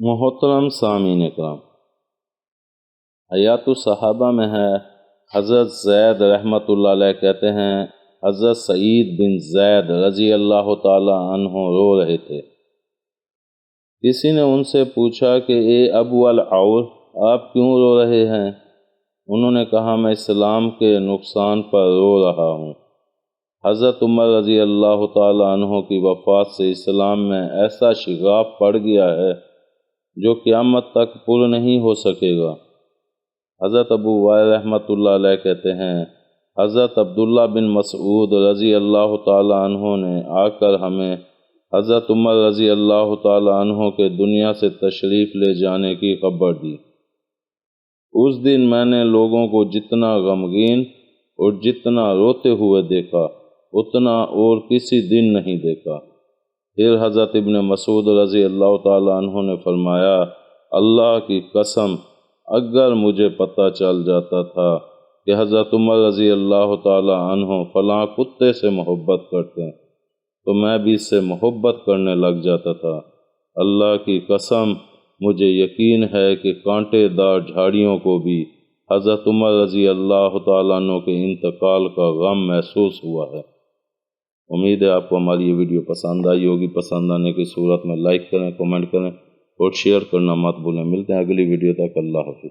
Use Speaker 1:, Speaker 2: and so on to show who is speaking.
Speaker 1: محترم سامعین کرام، حیات الصحابہ میں ہے حضرت زید رحمۃ اللہ علیہ کہتے ہیں حضرت سعید بن زید رضی اللہ تعالی عنہ رو رہے تھے۔ کسی نے ان سے پوچھا کہ اے ابو العور، آپ کیوں رو رہے ہیں؟ انہوں نے کہا میں اسلام کے نقصان پر رو رہا ہوں۔ حضرت عمر رضی اللہ تعالی عنہ کی وفات سے اسلام میں ایسا شگاف پڑ گیا ہے جو قیامت تک پر نہیں ہو سکے گا۔ حضرت ابو وائل رحمۃ اللہ علیہ کہتے ہیں حضرت عبداللہ بن مسعود رضی اللہ تعالی عنہ نے آ کر ہمیں حضرت عمر رضی اللہ تعالی عنہ کے دنیا سے تشریف لے جانے کی خبر دی۔ اس دن میں نے لوگوں کو جتنا غمگین اور جتنا روتے ہوئے دیکھا اتنا اور کسی دن نہیں دیکھا۔ پھر حضرت ابن مسعود رضی اللہ تعالی عنہ نے فرمایا، اللہ کی قسم اگر مجھے پتہ چل جاتا تھا کہ حضرت عمر رضی اللہ تعالی عنہ فلاں کتے سے محبت کرتے ہیں تو میں بھی اس سے محبت کرنے لگ جاتا تھا۔ اللہ کی قسم مجھے یقین ہے کہ کانٹے دار جھاڑیوں کو بھی حضرت عمر رضی اللہ تعالیٰ عنہ کے انتقال کا غم محسوس ہوا ہے۔ امید ہے آپ کو ہماری یہ ویڈیو پسند آئی ہوگی۔ پسند آنے کی صورت میں لائک کریں، کمنٹ کریں اور شیئر کرنا مت بھولیں۔ ملتے ہیں اگلی ویڈیو تک۔ اللہ حافظ۔